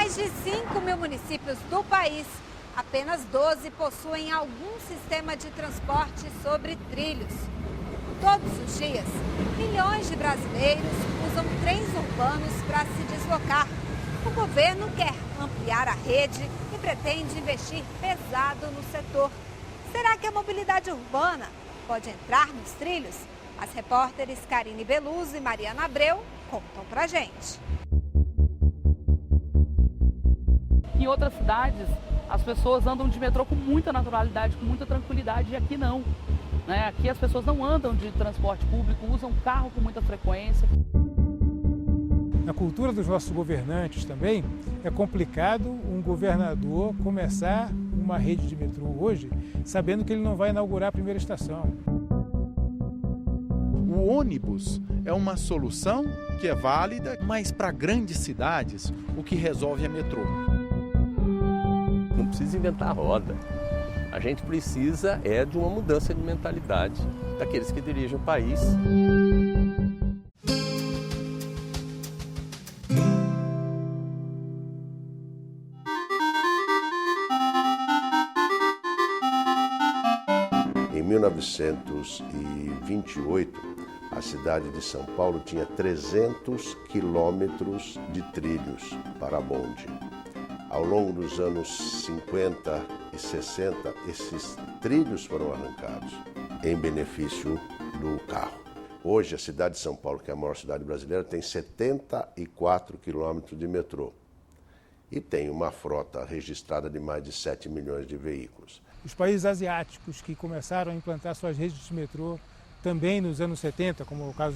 mais de 5 mil municípios do país, apenas 12 possuem algum sistema de transporte sobre trilhos. Todos os dias, milhões de brasileiros usam trens urbanos para se deslocar. O governo quer ampliar a rede e pretende investir pesado no setor. Será que a mobilidade urbana pode entrar nos trilhos? As repórteres Karine Beluso e Mariana Abreu contam pra gente. Em outras cidades, as pessoas andam de metrô com muita naturalidade, com muita tranquilidade, e aqui não. Aqui as pessoas não andam de transporte público, usam carro com muita frequência. Na cultura dos nossos governantes também, é complicado um governador começar uma rede de metrô hoje, sabendo que ele não vai inaugurar a primeira estação. O ônibus é uma solução que é válida, mas para grandes cidades, o que resolve é metrô. Não precisa inventar a roda. A gente precisa de uma mudança de mentalidade daqueles que dirigem o país. Em 1928, a cidade de São Paulo tinha 300 quilômetros de trilhos para bonde. Ao longo dos anos 50 e 60, esses trilhos foram arrancados em benefício do carro. Hoje, a cidade de São Paulo, que é a maior cidade brasileira, tem 74 quilômetros de metrô e tem uma frota registrada de mais de 7 milhões de veículos. Os países asiáticos que começaram a implantar suas redes de metrô também nos anos 70, como o caso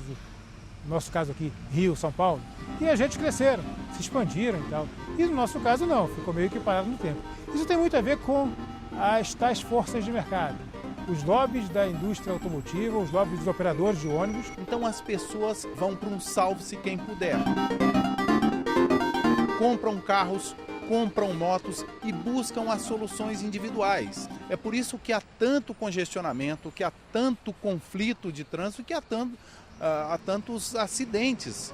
nosso caso aqui, Rio, São Paulo, e a gente cresceram, se expandiram e tal. E no nosso caso não, ficou meio que parado no tempo. Isso tem muito a ver com as tais forças de mercado. Os lobbies da indústria automotiva, os lobbies dos operadores de ônibus. Então as pessoas vão para um salve-se quem puder. Compram carros, compram motos e buscam as soluções individuais. É por isso que há tanto congestionamento, que há tanto conflito de trânsito, que há tantos acidentes.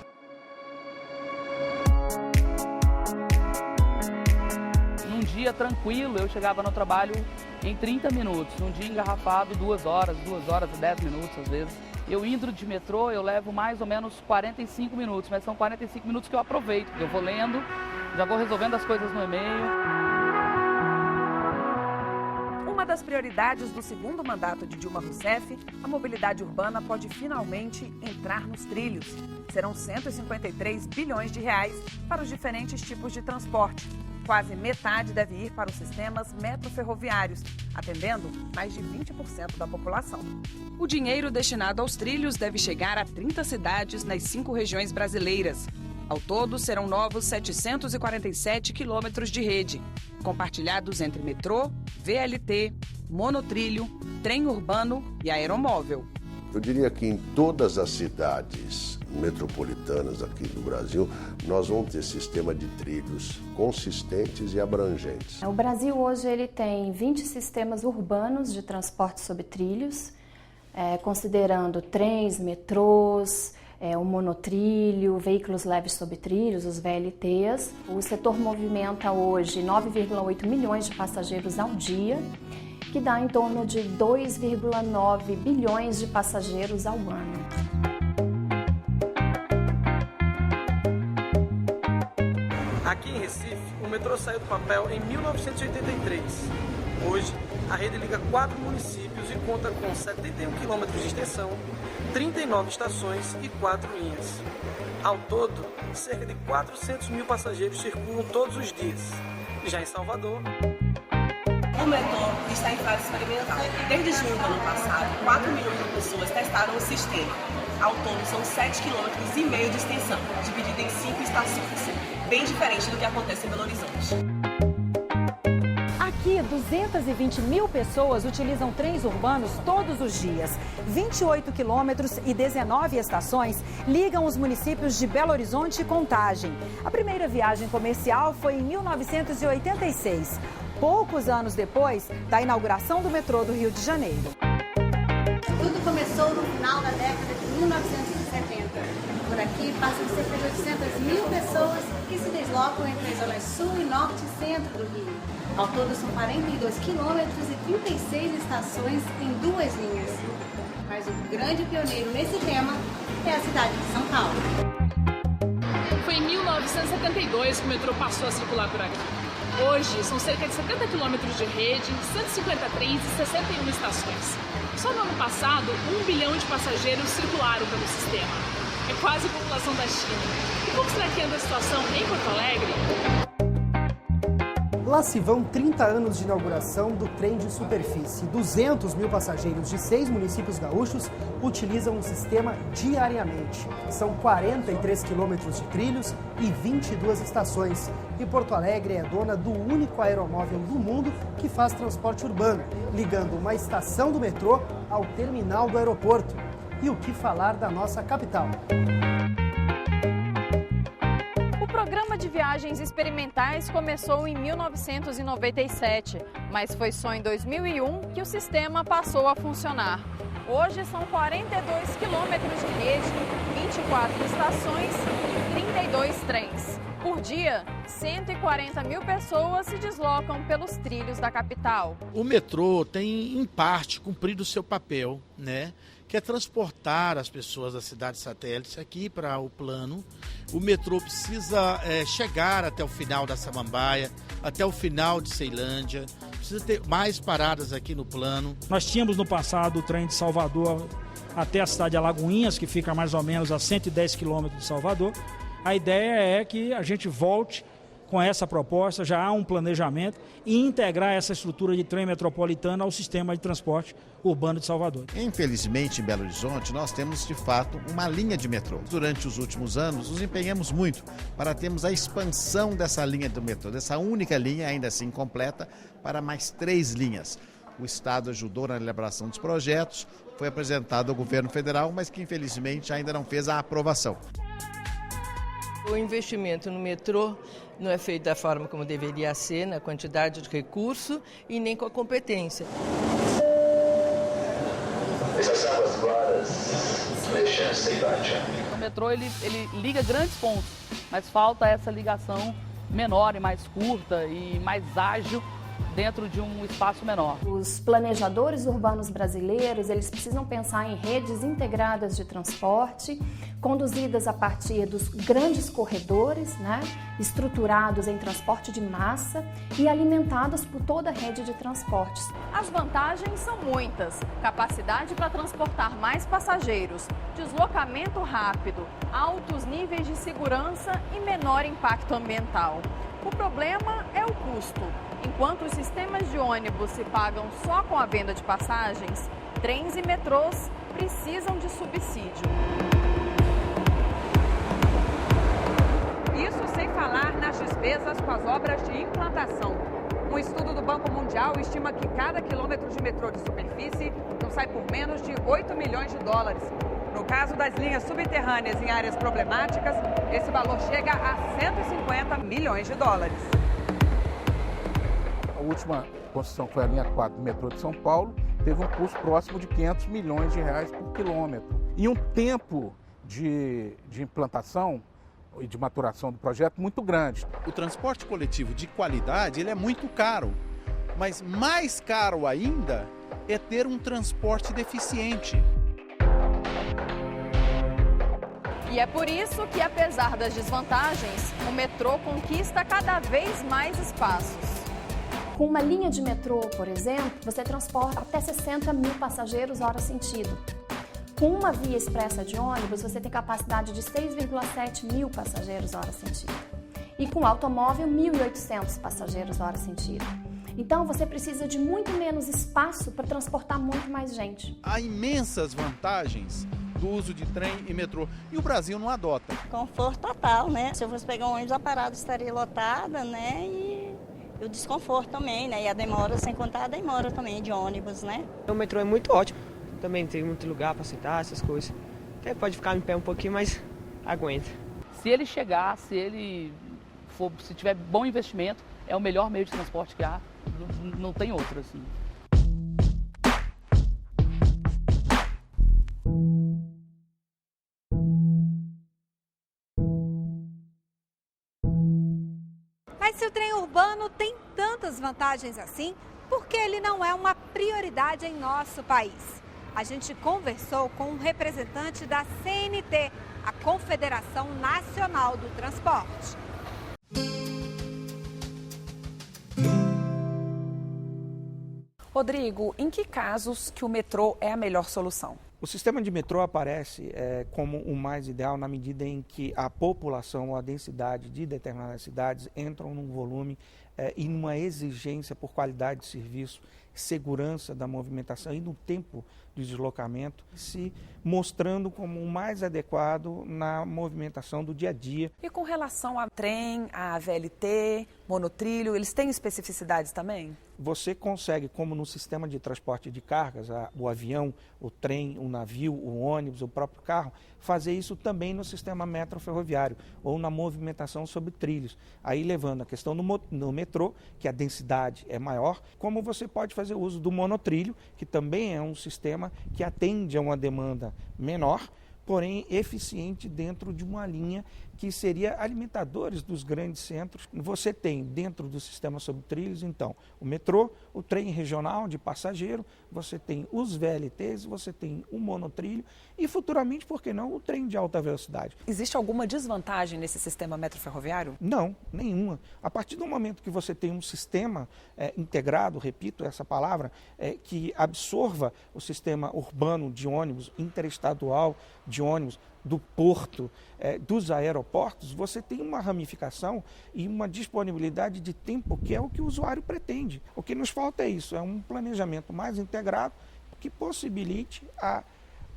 Num dia tranquilo, eu chegava no trabalho em 30 minutos. Num dia engarrafado, 2 horas e 10 minutos às vezes. Eu indo de metrô, eu levo mais ou menos 45 minutos, mas são 45 minutos que eu aproveito. Eu vou lendo, já vou resolvendo as coisas no e-mail. Uma das prioridades do segundo mandato de Dilma Rousseff, a mobilidade urbana pode finalmente entrar nos trilhos. Serão 153 bilhões de reais para os diferentes tipos de transporte. Quase metade deve ir para os sistemas metroferroviários, atendendo mais de 20% da população. O dinheiro destinado aos trilhos deve chegar a 30 cidades nas 5 regiões brasileiras. Ao todo, serão novos 747 quilômetros de rede, compartilhados entre metrô, VLT, monotrilho, trem urbano e aeromóvel. Eu diria que em todas as cidades metropolitanas aqui do Brasil, nós vamos ter sistema de trilhos consistentes e abrangentes. O Brasil hoje ele tem 20 sistemas urbanos de transporte sobre trilhos, considerando trens, metrôs, o monotrilho, veículos leves sobre trilhos, os VLTs. O setor movimenta hoje 9,8 milhões de passageiros ao dia, que dá em torno de 2,9 bilhões de passageiros ao ano. Aqui em Recife, o metrô saiu do papel em 1983. Hoje, a rede liga 4 municípios e conta com 71 quilômetros de extensão, 39 estações e 4 linhas. Ao todo, cerca de 400 mil passageiros circulam todos os dias. Já em Salvador, o metrô está em fase experimental. Desde junho do ano passado, 4 milhões de pessoas testaram o sistema. Ao todo, são 7,5 km de extensão, dividida em 5 estações, bem diferente do que acontece em Belo Horizonte. Aqui, 220 mil pessoas utilizam trens urbanos todos os dias. 28 quilômetros e 19 estações ligam os municípios de Belo Horizonte e Contagem. A primeira viagem comercial foi em 1986, poucos anos depois da inauguração do metrô do Rio de Janeiro. Tudo começou no final da década de 1970. Por aqui passam cerca de 800 mil pessoas que se deslocam entre as zonas sul e norte e centro do Rio. Ao todo são 42 quilômetros e 36 estações em 2 linhas. Mas o grande pioneiro nesse tema é a cidade de São Paulo. Foi em 1972 que o metrô passou a circular por aqui. Hoje, são cerca de 70 quilômetros de rede, 150 trens e 61 estações. Só no ano passado, 1 bilhão de passageiros circularam pelo sistema. É quase a população da China. E como será que anda a situação em Porto Alegre? Lá se vão 30 anos de inauguração do trem de superfície. 200 mil passageiros de 6 municípios gaúchos utilizam o sistema diariamente. São 43 quilômetros de trilhos e 22 estações. E Porto Alegre é dona do único aeromóvel do mundo que faz transporte urbano, ligando uma estação do metrô ao terminal do aeroporto. E o que falar da nossa capital? O programa de viagens experimentais começou em 1997, mas foi só em 2001 que o sistema passou a funcionar. Hoje são 42 quilômetros de rede, 24 estações e 32 trens. Por dia, 140 mil pessoas se deslocam pelos trilhos da capital. O metrô tem, em parte, cumprido o seu papel, né? Que é transportar as pessoas das cidades satélites aqui para o plano. O metrô precisa chegar até o final da Samambaia, até o final de Ceilândia, precisa ter mais paradas aqui no plano. Nós tínhamos no passado o trem de Salvador até a cidade de Alagoinhas, que fica mais ou menos a 110 quilômetros de Salvador. A ideia é que a gente volte com essa proposta, já há um planejamento, e integrar essa estrutura de trem metropolitano ao sistema de transporte urbano de Salvador. Infelizmente, em Belo Horizonte, nós temos, de fato, uma linha de metrô. Durante os últimos anos, nos empenhamos muito para termos a expansão dessa linha do metrô, dessa única linha, ainda assim completa, para mais 3 linhas. O Estado ajudou na elaboração dos projetos, foi apresentado ao governo federal, mas que, infelizmente, ainda não fez a aprovação. O investimento no metrô não é feito da forma como deveria ser, na quantidade de recurso e nem com a competência. O metrô ele liga grandes pontos, mas falta essa ligação menor e mais curta e mais ágil dentro de um espaço menor. Os planejadores urbanos brasileiros, eles precisam pensar em redes integradas de transporte, conduzidas a partir dos grandes corredores, estruturados em transporte de massa e alimentadas por toda a rede de transportes. As vantagens são muitas: capacidade para transportar mais passageiros, deslocamento rápido, altos níveis de segurança e menor impacto ambiental. O problema é o custo. Enquanto os sistemas de ônibus se pagam só com a venda de passagens, trens e metrôs precisam de subsídio. Isso sem falar nas despesas com as obras de implantação. Um estudo do Banco Mundial estima que cada quilômetro de metrô de superfície não sai por menos de 8 milhões de dólares. No caso das linhas subterrâneas em áreas problemáticas, esse valor chega a 150 milhões de dólares. A última construção, que foi a linha 4 do metrô de São Paulo, teve um custo próximo de 500 milhões de reais por quilômetro. E um tempo de implantação e de maturação do projeto muito grande. O transporte coletivo de qualidade ele é muito caro, mas mais caro ainda é ter um transporte deficiente. E é por isso que, apesar das desvantagens, o metrô conquista cada vez mais espaços. Com uma linha de metrô, por exemplo, você transporta até 60 mil passageiros hora sentido. Com uma via expressa de ônibus, você tem capacidade de 6,7 mil passageiros hora sentido. E com automóvel, 1.800 passageiros hora sentido. Então, você precisa de muito menos espaço para transportar muito mais gente. Há imensas vantagens do uso de trem e metrô. E o Brasil não adota. Conforto total, né? Se eu fosse pegar um ônibus, a parada estaria lotada, né? E o desconforto também, né? E a demora, sem contar a demora também de ônibus, né? O metrô é muito ótimo. Também tem muito lugar para sentar, essas coisas. Até pode ficar em pé um pouquinho, mas aguenta. Se ele chegar, se tiver bom investimento, é o melhor meio de transporte que há. Não tem outro, assim. Mas se o trem urbano tem tantas vantagens assim, por que ele não é uma prioridade em nosso país? A gente conversou com um representante da CNT, a Confederação Nacional do Transporte. Rodrigo, em que casos que o metrô é a melhor solução? O sistema de metrô aparece como o mais ideal na medida em que a população ou a densidade de determinadas cidades entram num volume e numa exigência por qualidade de serviço, segurança da movimentação e no tempo de deslocamento, se mostrando como o mais adequado na movimentação do dia a dia. E com relação a trem, a VLT, monotrilho, eles têm especificidades também? Você consegue, como no sistema de transporte de cargas, o avião, o trem, o navio, o ônibus, o próprio carro, fazer isso também no sistema metroferroviário ou na movimentação sobre trilhos. Aí levando a questão no metrô, que a densidade é maior, como você pode fazer uso do monotrilho, que também é um sistema que atende a uma demanda menor, porém eficiente dentro de uma linha que seria alimentadores dos grandes centros. Você tem dentro do sistema sobre trilhos, então, o metrô, o trem regional de passageiro, você tem os VLTs, você tem o monotrilho e futuramente, por que não, o trem de alta velocidade. Existe alguma desvantagem nesse sistema metroferroviário? Não, nenhuma. A partir do momento que você tem um sistema integrado, repito essa palavra, que absorva o sistema urbano de ônibus, interestadual de ônibus, do porto, dos aeroportos, você tem uma ramificação e uma disponibilidade de tempo que é o que o usuário pretende. O que nos falta é isso, é um planejamento mais integrado que possibilite a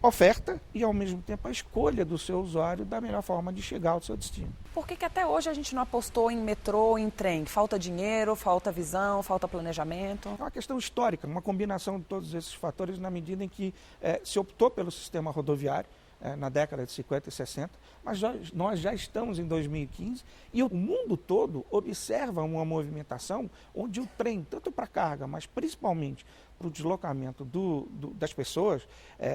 oferta e, ao mesmo tempo, a escolha do seu usuário da melhor forma de chegar ao seu destino. Por que até hoje a gente não apostou em metrô, em trem? Falta dinheiro, falta visão, falta planejamento? É uma questão histórica, uma combinação de todos esses fatores na medida em que se optou pelo sistema rodoviário, na década de 50 e 60, mas nós já estamos em 2015 e o mundo todo observa uma movimentação onde o trem, tanto para carga, mas principalmente para o deslocamento das pessoas,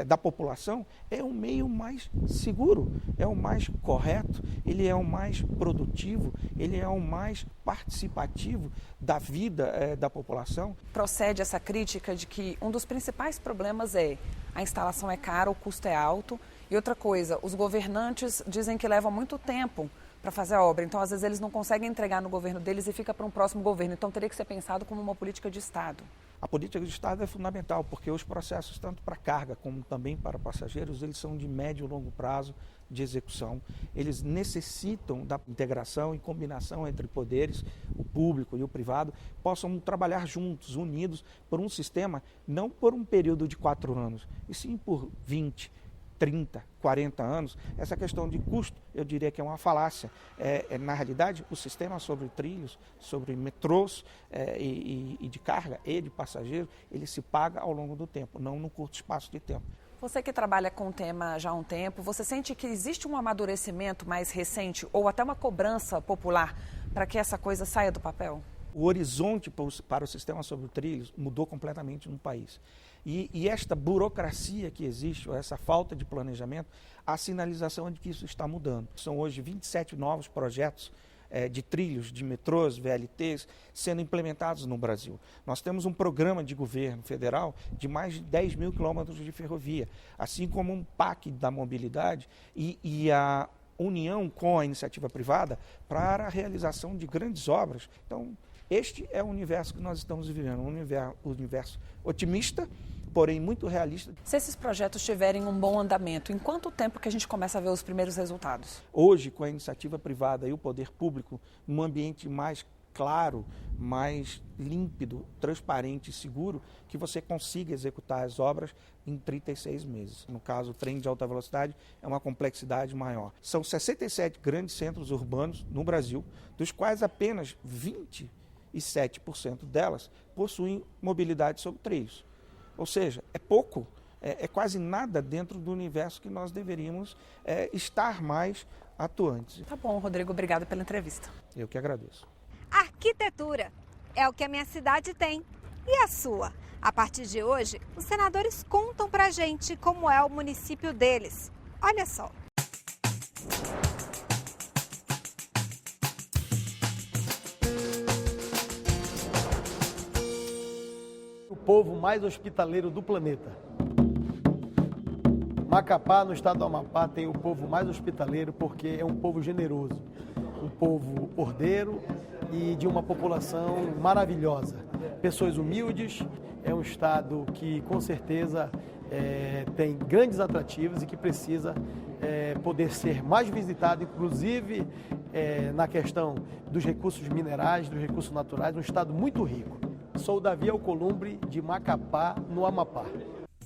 da população, é o meio mais seguro, é o mais correto, ele é o mais produtivo, ele é o mais participativo da vida da população. Procede essa crítica de que um dos principais problemas é a instalação é cara, o custo é alto. E outra coisa, os governantes dizem que levam muito tempo para fazer a obra. Então, às vezes, eles não conseguem entregar no governo deles e fica para um próximo governo. Então, teria que ser pensado como uma política de Estado. A política de Estado é fundamental, porque os processos, tanto para carga como também para passageiros, eles são de médio e longo prazo de execução. Eles necessitam da integração e combinação entre poderes, o público e o privado, possam trabalhar juntos, unidos, por um sistema, não por um período de 4 anos, e sim por 20, 30, 40 anos. Essa questão de custo, eu diria que é uma falácia. Na realidade, o sistema sobre trilhos, sobre metrôs e de carga e de passageiro, ele se paga ao longo do tempo, não no curto espaço de tempo. Você que trabalha com o tema já há um tempo, você sente que existe um amadurecimento mais recente ou até uma cobrança popular para que essa coisa saia do papel? O horizonte para o sistema sobre trilhos mudou completamente no país. E esta burocracia que existe, ou essa falta de planejamento, a sinalização é de que isso está mudando. São hoje 27 novos projetos de trilhos, de metrôs, VLTs, sendo implementados no Brasil. Nós temos um programa de governo federal de mais de 10 mil quilômetros de ferrovia, assim como um PAC da mobilidade e a união com a iniciativa privada para a realização de grandes obras. Então, este é o universo que nós estamos vivendo, um universo otimista, porém muito realista. Se esses projetos tiverem um bom andamento, em quanto tempo que a gente começa a ver os primeiros resultados? Hoje, com a iniciativa privada e o poder público, num ambiente mais claro, mais límpido, transparente e seguro, que você consiga executar as obras em 36 meses. No caso, o trem de alta velocidade é uma complexidade maior. São 67 grandes centros urbanos no Brasil, dos quais apenas 27% delas possuem mobilidade sobre trilhos. Ou seja, é pouco, é quase nada dentro do universo que nós deveríamos estar mais atuantes. Tá bom, Rodrigo, obrigado pela entrevista. Eu que agradeço. Arquitetura é o que a minha cidade tem. E a sua? A partir de hoje, os senadores contam pra gente como é o município deles. Olha só. povo mais hospitaleiro do planeta. Macapá, no estado do Amapá, tem o povo mais hospitaleiro porque é um povo generoso, um povo ordeiro e de uma população maravilhosa. Pessoas humildes, é um estado que com certeza tem grandes atrativos e que precisa poder ser mais visitado, inclusive na questão dos recursos minerais, dos recursos naturais, um estado muito rico. Sou Davi Alcolumbre, de Macapá, no Amapá.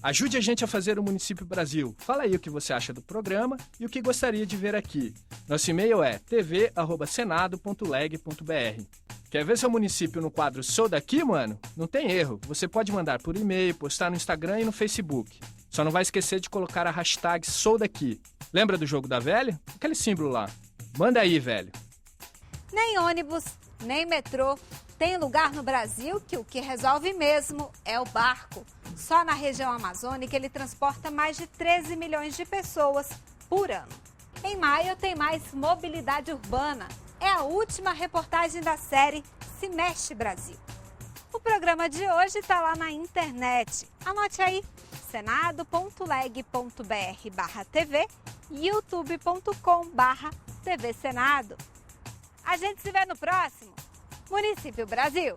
Ajude a gente a fazer o Município Brasil. Fala aí o que você acha do programa e o que gostaria de ver aqui. Nosso e-mail é tv@senado.leg.br. Quer ver seu município no quadro Sou Daqui, mano? Não tem erro. Você pode mandar por e-mail, postar no Instagram e no Facebook. Só não vai esquecer de colocar a hashtag Sou Daqui. Lembra do jogo da velha? Aquele símbolo lá. Manda aí, velho. Nem ônibus, nem metrô. Tem lugar no Brasil que o que resolve mesmo é o barco. Só na região amazônica ele transporta mais de 13 milhões de pessoas por ano. Em maio tem mais mobilidade urbana. É a última reportagem da série Se Mexe Brasil. O programa de hoje está lá na internet. Anote aí, senado.leg.br/TV e youtube.com/TV Senado. A gente se vê no próximo Município Brasil.